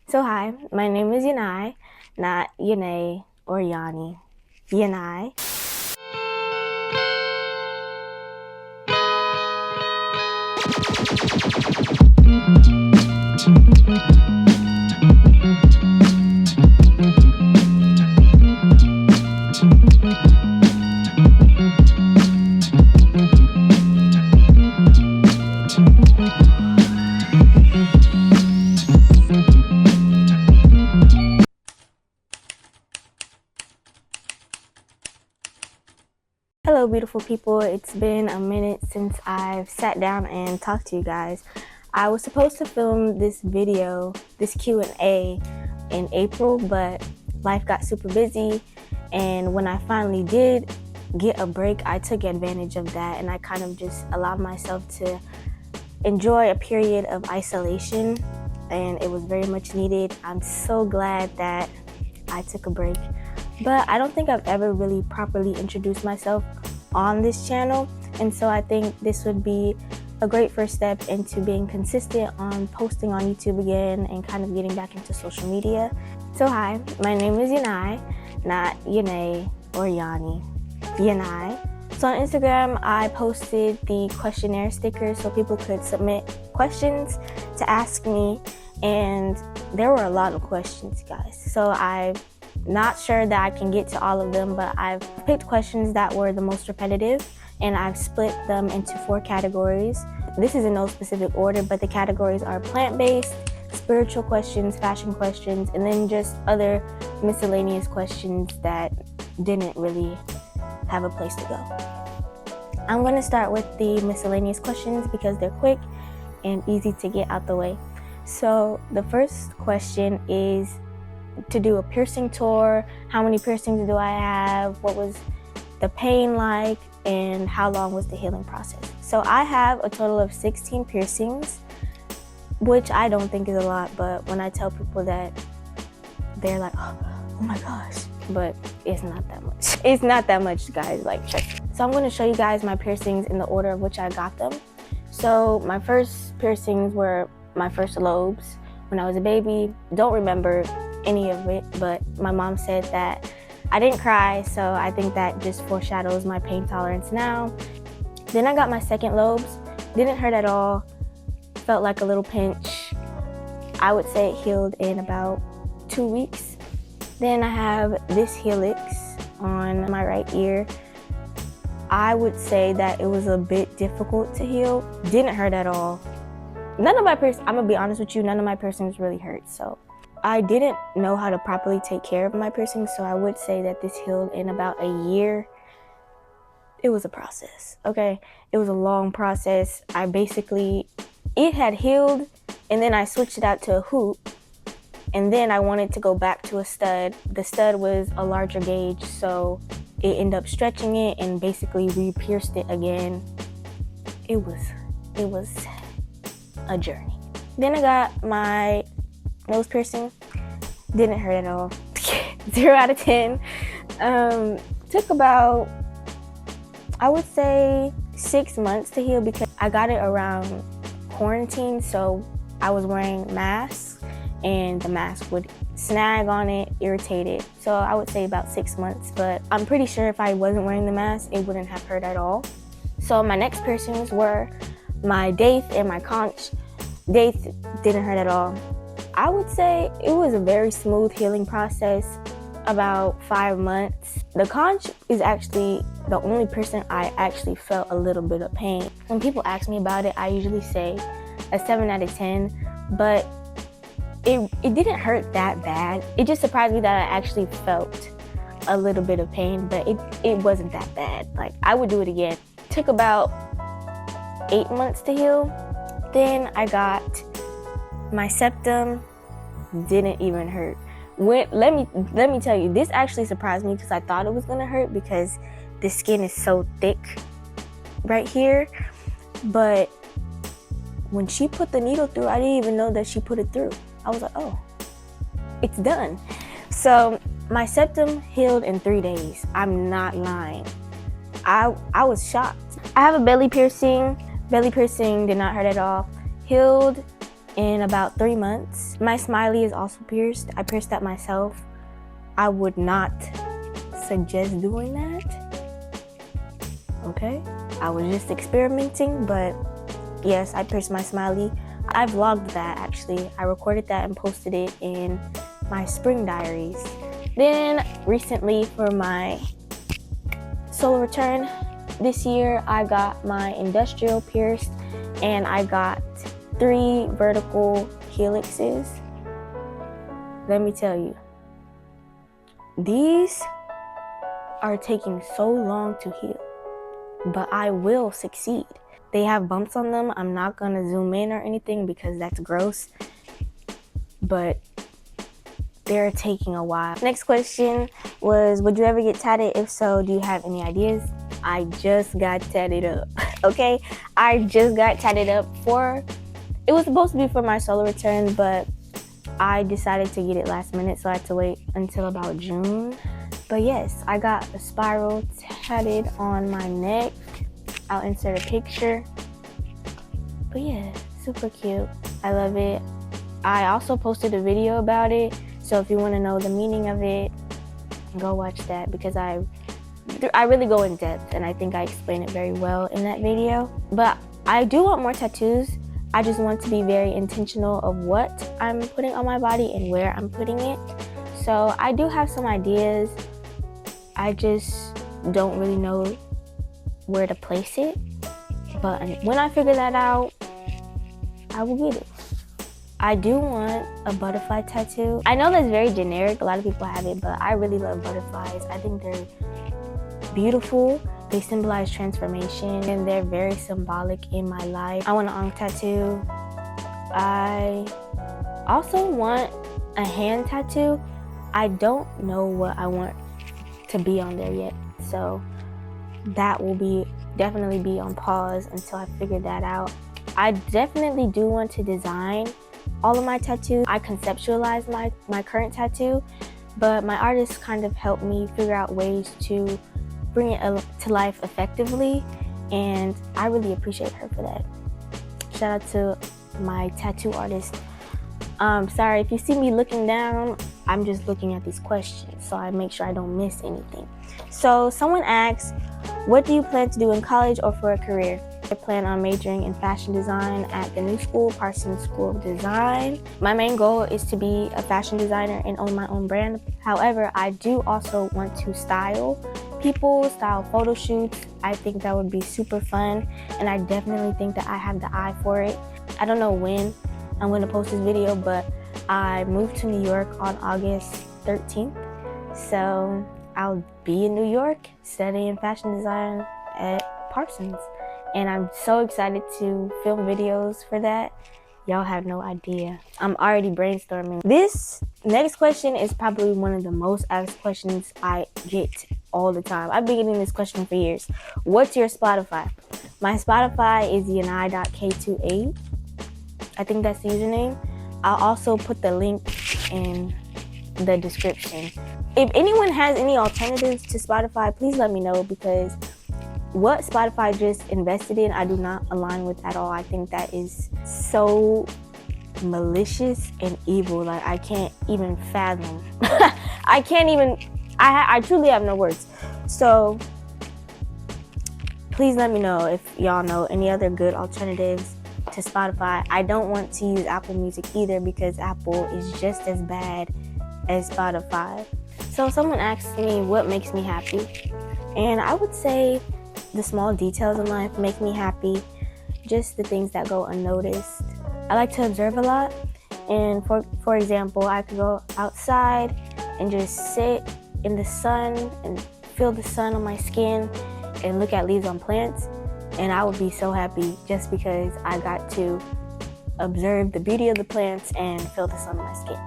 So hi, my name is Yanai, not Yanae or Yanni. Yanai. Hello beautiful people, it's been a minute since I've sat down and talked to you guys. I was supposed to film this video, this Q&A in April, but life got super busy, and when I finally did get a break, I took advantage of that and I kind of just allowed myself to enjoy a period of isolation, and it was very much needed. I'm so glad that I took a break. But I don't think I've ever really properly introduced myself on this channel, and so I think this would be a great first step into being consistent on posting on YouTube again and kind of getting back into social media. So hi, my name is Yanai, not Yanae or Yanni. Yanai. So on Instagram, I posted the questionnaire sticker so people could submit questions to ask me, and there were a lot of questions, guys. So I'm not sure that I can get to all of them, but I've picked questions that were the most repetitive, and I've split them into 4 categories. This is in no specific order, but the categories are plant-based, spiritual questions, fashion questions, and then just other miscellaneous questions that didn't really have a place to go. I'm going to start with the miscellaneous questions because they're quick and easy to get out the way. So the first question is to do a piercing tour. How many piercings do I have? What was the pain like? And how long was the healing process? So I have a total of 16 piercings, which I don't think is a lot, but when I tell people that, they're like, oh my gosh, but it's not that much. It's not that much, guys, like check. So I'm going to show you guys my piercings in the order of which I got them. So my first piercings were my first lobes when I was a baby. Don't remember any of it, but my mom said that I didn't cry, so I think that just foreshadows my pain tolerance now. Then I got my second lobes. Didn't hurt at all, felt like a little pinch. I would say it healed in about 2 weeks. Then I have this helix on my right ear. I would say that it was a bit difficult to heal. Didn't hurt at all. None of my piercings, I'm gonna be honest with you, none of my piercings really hurt, so I didn't know how to properly take care of my piercings, so I would say that this healed in about a year. It was a process, okay? It was a long process. It had healed, and then I switched it out to a hoop, and then I wanted to go back to a stud. The stud was a larger gauge, so it ended up stretching it and basically re-pierced it again. It was a journey. Then I got my nose piercing. Didn't hurt at all. 0 out of 10. Took about, I would say, 6 months to heal because I got it around quarantine, so I was wearing masks and the mask would snag on it, irritate it. So I would say about 6 months, but I'm pretty sure if I wasn't wearing the mask, it wouldn't have hurt at all. So my next piercings were my daith and my conch. Daith didn't hurt at all. I would say it was a very smooth healing process, about 5 months. The conch is actually the only piercing I actually felt a little bit of pain. When people ask me about it, I usually say a 7 out of 10, but it didn't hurt that bad. It just surprised me that I actually felt a little bit of pain, but it wasn't that bad. Like, I would do it again. Took about 8 months to heal. Then I got my septum. Didn't even hurt. Let me tell you, this actually surprised me because I thought it was gonna hurt because the skin is so thick right here. But when she put the needle through, I didn't even know that she put it through. I was like, oh, it's done. So my septum healed in 3 days. I'm not lying. I was shocked. I have a belly piercing. Belly piercing did not hurt at all. Healed in about 3 months. My smiley is also pierced. I pierced that myself. I would not suggest doing that. Okay? I was just experimenting, but yes, I pierced my smiley. I vlogged that actually. I recorded that and posted it in my spring diaries. Then recently for my solar return this year, I got my industrial pierced and I got 3 vertical helixes. Let me tell you, these are taking so long to heal, but I will succeed. They have bumps on them. I'm not gonna zoom in or anything because that's gross, but they're taking a while. Next question was, would you ever get tatted? If so, do you have any ideas? I just got tatted up, okay? I just got tatted up it was supposed to be for my solar return, but I decided to get it last minute, so I had to wait until about June. But yes, I got a spiral tatted on my neck. I'll insert a picture. But yeah, super cute. I love it. I also posted a video about it, so if you want to know the meaning of it, go watch that because I really go in depth and I think I explain it very well in that video. But I do want more tattoos. I just want to be very intentional of what I'm putting on my body and where I'm putting it. So I do have some ideas. I just don't really know where to place it. But when I figure that out, I will get it. I do want a butterfly tattoo. I know that's very generic. A lot of people have it, but I really love butterflies. I think they're beautiful. They symbolize transformation and they're very symbolic in my life. I want an arm tattoo. I also want a hand tattoo. I don't know what I want to be on there yet, so that will definitely be on pause until I figure that out. I definitely do want to design all of my tattoos. I conceptualize my current tattoo, but my artist kind of helped me figure out ways to bring it to life effectively, and I really appreciate her for that. Shout out to my tattoo artist. Sorry if you see me looking down, I'm just looking at these questions so I make sure I don't miss anything. So someone asks, what do you plan to do in college or for a career? I plan on majoring in fashion design at the new school, Parsons School of Design. My main goal is to be a fashion designer and own my own brand. However, I do also want to style people, style photo shoots. I think that would be super fun, and I definitely think that I have the eye for it. I don't know when I'm going to post this video, but I moved to New York on August 13th. So I'll be in New York studying fashion design at Parsons. And I'm so excited to film videos for that. Y'all have no idea. I'm already brainstorming. This next question is probably one of the most asked questions I get all the time. I've been getting this question for years. What's your Spotify? My Spotify is yanai.k28. I think that's the username. I'll also put the link in the description. If anyone has any alternatives to Spotify, please let me know, because what Spotify just invested in, I do not align with at all. I think that is so malicious and evil. Like, I can't even fathom. I truly have no words. So please let me know if y'all know any other good alternatives to Spotify. I don't want to use Apple Music either, because Apple is just as bad as Spotify. So someone asked me what makes me happy, and I would say the small details in life make me happy. Just the things that go unnoticed. I like to observe a lot, and for example, I could go outside and just sit in the sun and feel the sun on my skin and look at leaves on plants, and I would be so happy just because I got to observe the beauty of the plants and feel the sun on my skin.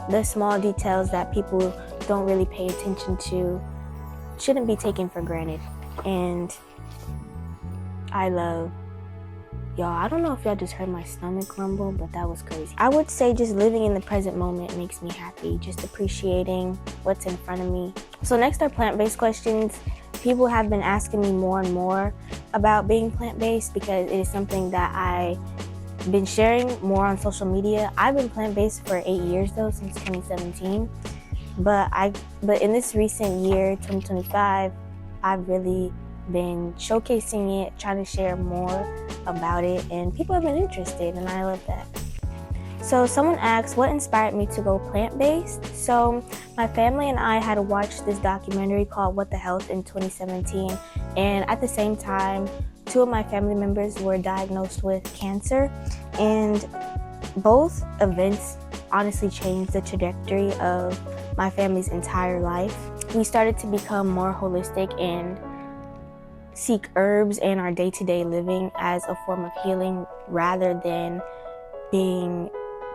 The small details that people don't really pay attention to shouldn't be taken for granted. And I love y'all. I don't know if y'all just heard my stomach grumble, but that was crazy. I would say just living in the present moment makes me happy. Just appreciating what's in front of me. So next are plant-based questions. People have been asking me more and more about being plant-based, because it is something that I been sharing more on social media. I've been plant-based for 8 years though, since 2017. But in this recent year, 2025, I've really been showcasing it, trying to share more about it, and people have been interested, and I love that. So someone asked, what inspired me to go plant-based? So my family and I had watched this documentary called What the Health in 2017, and at the same time, 2 of my family members were diagnosed with cancer, and both events honestly changed the trajectory of my family's entire life. We started to become more holistic and seek herbs in our day-to-day living as a form of healing rather than being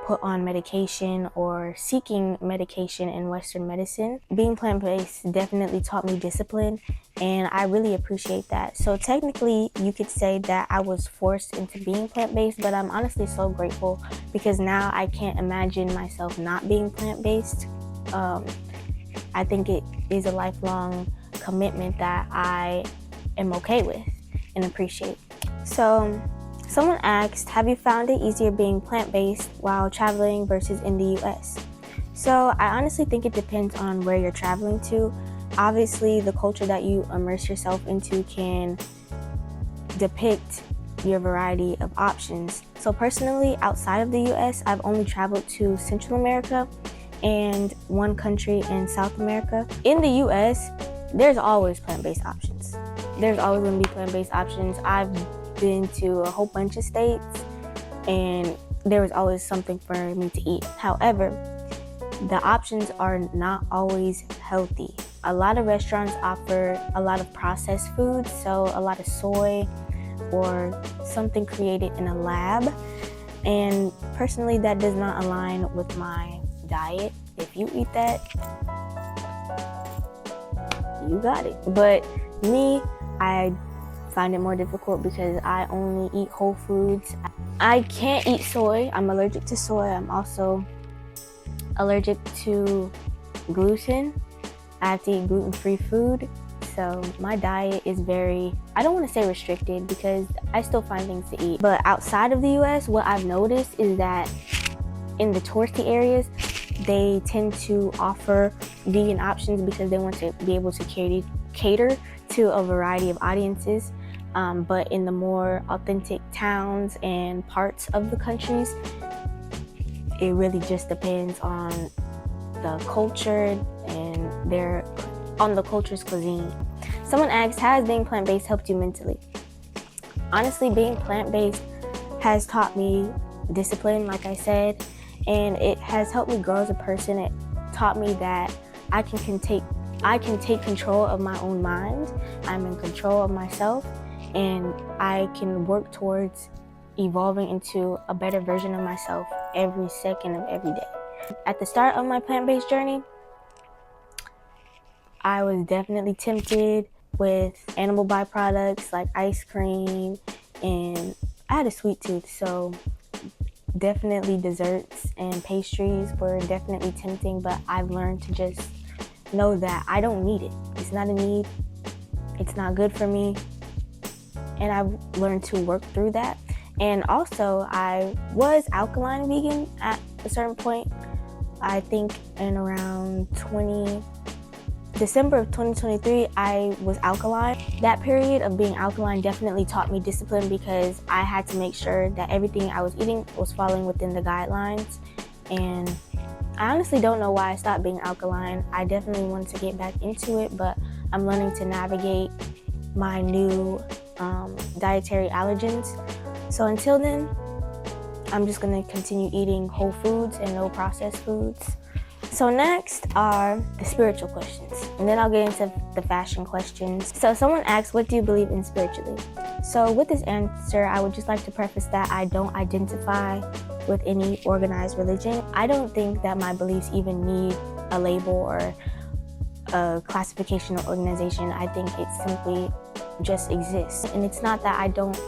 put on medication or seeking medication in Western medicine. Being plant-based definitely taught me discipline, and I really appreciate that. So technically, you could say that I was forced into being plant-based, but I'm honestly so grateful because now I can't imagine myself not being plant-based. I think it is a lifelong commitment that I am okay with and appreciate. So someone asked, have you found it easier being plant-based while traveling versus in the US? So I honestly think it depends on where you're traveling to. Obviously, the culture that you immerse yourself into can depict your variety of options. So personally, outside of the US, I've only traveled to Central America and 1 country in South America. In the US, there's always plant-based options. There's always going to be plant-based options. I've been to a whole bunch of states and there was always something for me to eat. However, the options are not always healthy. A lot of restaurants offer a lot of processed foods, so a lot of soy or something created in a lab. And personally, that does not align with my diet. If you eat that, you got it. But me, I find it more difficult because I only eat whole foods. I can't eat soy. I'm allergic to soy. I'm also allergic to gluten. I have to eat gluten-free food. So my diet is very, I don't want to say restricted because I still find things to eat. But outside of the US, what I've noticed is that in the touristy areas, they tend to offer vegan options because they want to be able to cater to a variety of audiences. But in the more authentic towns and parts of the countries, it really just depends on the culture and on the culture's cuisine. Someone asked, how has being plant-based helped you mentally? Honestly, being plant-based has taught me discipline, like I said, and it has helped me grow as a person. It taught me that I can take control of my own mind. I'm in control of myself, and I can work towards evolving into a better version of myself every second of every day. At the start of my plant-based journey, I was definitely tempted with animal byproducts like ice cream, and I had a sweet tooth, so definitely desserts and pastries were definitely tempting, but I've learned to just know that I don't need it. It's not a need. It's not good for me. And I've learned to work through that. And also, I was alkaline vegan at a certain point. I think in around December of 2023, I was alkaline. That period of being alkaline definitely taught me discipline because I had to make sure that everything I was eating was falling within the guidelines. And I honestly don't know why I stopped being alkaline. I definitely wanted to get back into it, but I'm learning to navigate my new dietary allergens. So until then, I'm just gonna continue eating whole foods and no processed foods. So next are the spiritual questions, and then I'll get into the fashion questions. So someone asked, what do you believe in spiritually? So with this answer, I would just like to preface that I don't identify with any organized religion. I don't think that my beliefs even need a label or a classification or organization. I think it simply just exists. And it's not that I don't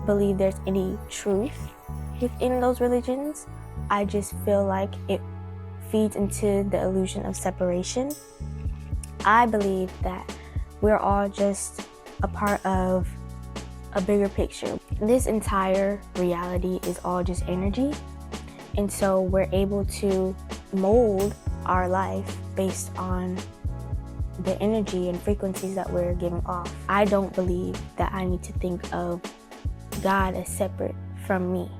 believe there's any truth within those religions. I just feel like it feeds into the illusion of separation. I believe that we're all just a part of a bigger picture. This entire reality is all just energy, and so we're able to mold our life based on the energy and frequencies that we're giving off. I don't believe that I need to think of God as separate from me.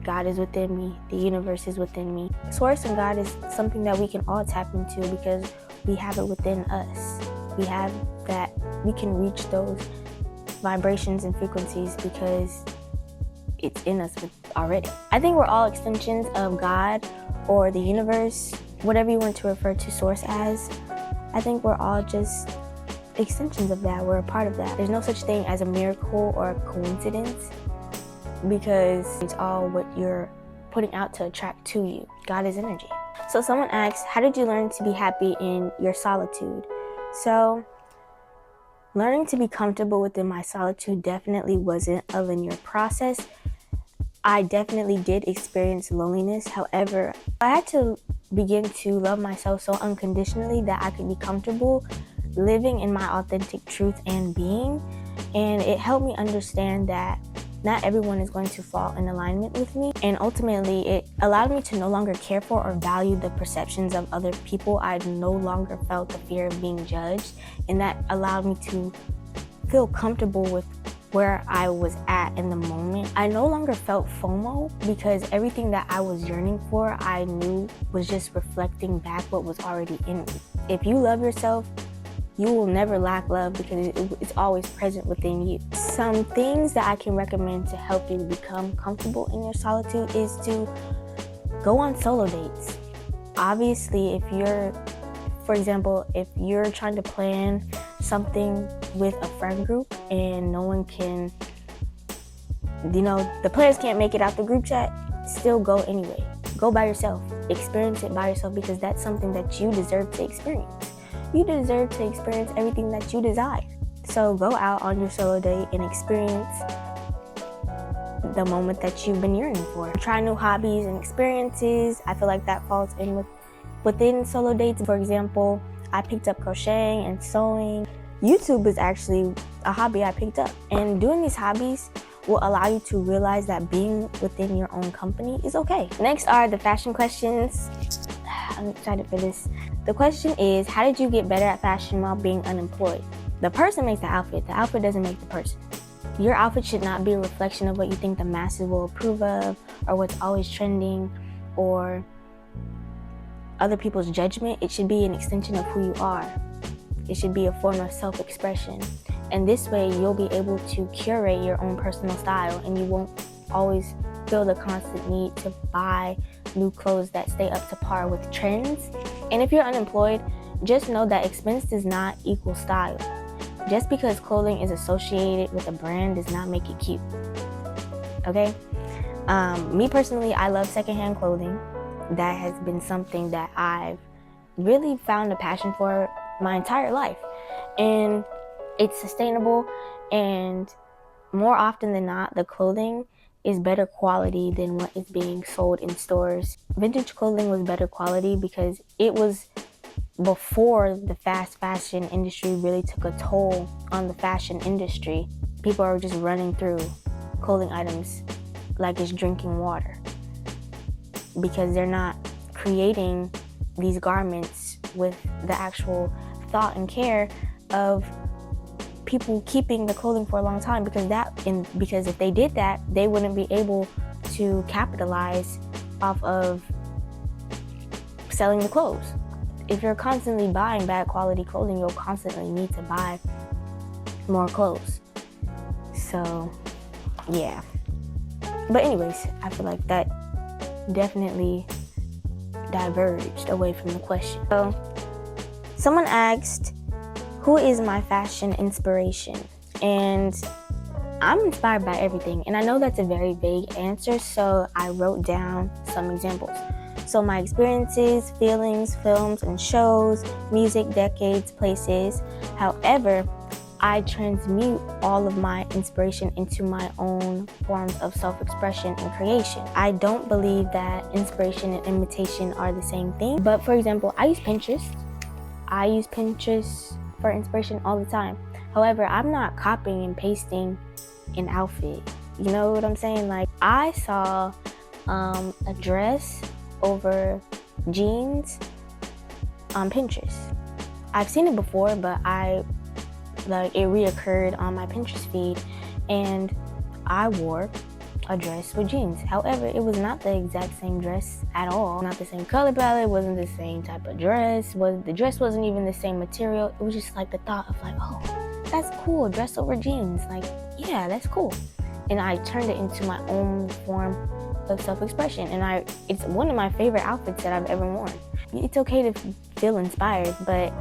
God is within me. The universe is within me. Source and God is something that we can all tap into because we have it within us. We have that, we can reach those vibrations and frequencies because it's in us already. I think we're all extensions of God or the universe, whatever you want to refer to source as. I think we're all just extensions of that. We're a part of that. There's no such thing as a miracle or a coincidence because it's all what you're putting out to attract to you. God is energy. So someone asks, how did you learn to be happy in your solitude? So learning to be comfortable within my solitude definitely wasn't a linear process. I definitely did experience loneliness. However, I had to begin to love myself so unconditionally that I could be comfortable living in my authentic truth and being. And it helped me understand that not everyone is going to fall in alignment with me. And ultimately, it allowed me to no longer care for or value the perceptions of other people. I no longer felt the fear of being judged. And that allowed me to feel comfortable with where I was at in the moment. I no longer felt FOMO because everything that I was yearning for, I knew was just reflecting back what was already in me. If you love yourself, you will never lack love because it's always present within you. Some things that I can recommend to help you become comfortable in your solitude is to go on solo dates. Obviously, if you're, for example, if you're trying to plan something with a friend group and no one can, the players can't make it out the group chat, still go anyway. Go by yourself. Experience it by yourself because that's something that you deserve to experience. You deserve to experience everything that you desire. So go out on your solo date and experience the moment that you've been yearning for. Try new hobbies and experiences. I feel like that falls in within solo dates. For example, I picked up crocheting and sewing. YouTube is actually a hobby I picked up. And doing these hobbies will allow you to realize that being within your own company is okay. Next are the fashion questions. I'm excited for this. The question is, how did you get better at fashion while being unemployed? The person makes the outfit doesn't make the person. Your outfit should not be a reflection of what you think the masses will approve of or what's always trending or other people's judgment. It should be an extension of who you are. It should be a form of self-expression. And this way you'll be able to curate your own personal style and you won't always feel the constant need to buy new clothes that stay up to par with trends. And if you're unemployed, just know that expense does not equal style. Just because clothing is associated with a brand does not make it cute. Okay? Me personally, I love secondhand clothing. That has been something that I've really found a passion for my entire life. And it's sustainable, and more often than not, the clothing is better quality than what is being sold in stores. Vintage clothing was better quality because it was before the fast fashion industry really took a toll on the fashion industry. People are just running through clothing items like it's drinking water because they're not creating these garments with the actual thought and care of people keeping the clothing for a long time, because if they did that, they wouldn't be able to capitalize off of selling the clothes. If you're constantly buying bad quality clothing, you'll constantly need to buy more clothes. So, yeah. But anyways, I feel like that definitely diverged away from the question. So, someone asked, who is my fashion inspiration? And I'm inspired by everything. And I know that's a very vague answer, so I wrote down some examples. So my experiences, feelings, films and shows, music, decades, places. However, I transmute all of my inspiration into my own forms of self-expression and creation. I don't believe that inspiration and imitation are the same thing. But for example, I use Pinterest. I use Pinterest for inspiration all the time. However, I'm not copying and pasting an outfit. You know what I'm saying? Like, I saw a dress over jeans on Pinterest. I've seen it before, but it reoccurred on my Pinterest feed, and I wore a dress with jeans. However, it was not the exact same dress at all. Not the same color palette, wasn't the same type of dress. The dress wasn't even the same material. It was just like the thought of like, oh, that's cool, dress over jeans. Like, yeah, that's cool. And I turned it into my own form of self-expression. And it's one of my favorite outfits that I've ever worn. It's okay to feel inspired, but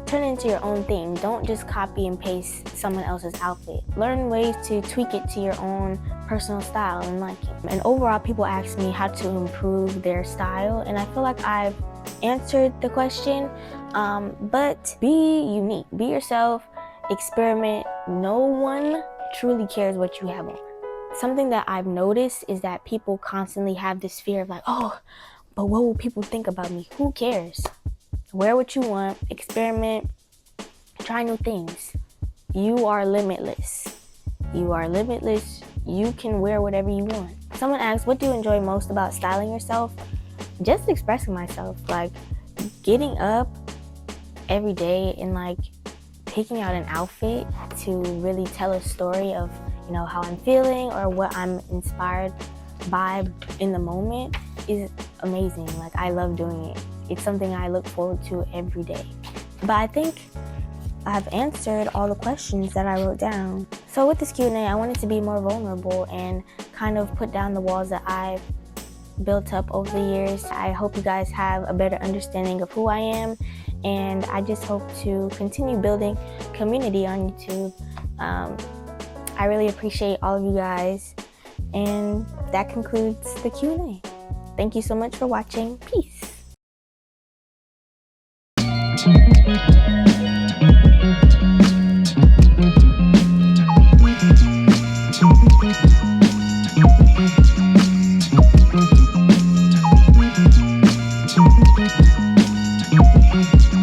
turn it into your own thing. Don't just copy and paste someone else's outfit. Learn ways to tweak it to your own personal style and liking. And overall, people ask me how to improve their style, and I feel like I've answered the question, but be unique, be yourself, experiment. No one truly cares what you have on. Something that I've noticed is that people constantly have this fear of like, oh, but what will people think about me? Who cares? Wear what you want, experiment, try new things. You are limitless. You are limitless. You can wear whatever you want. Someone asked, what do you enjoy most about styling yourself? Just expressing myself, like getting up every day and like picking out an outfit to really tell a story of, you know, how I'm feeling or what I'm inspired by in the moment is amazing. Like, I love doing it. It's something I look forward to every day. But I think I've answered all the questions that I wrote down. So with this Q&A, I wanted to be more vulnerable and kind of put down the walls that I've built up over the years. I hope you guys have a better understanding of who I am, and I just hope to continue building community on YouTube. I really appreciate all of you guys, and that concludes the Q&A. Thank you so much for watching. Peace.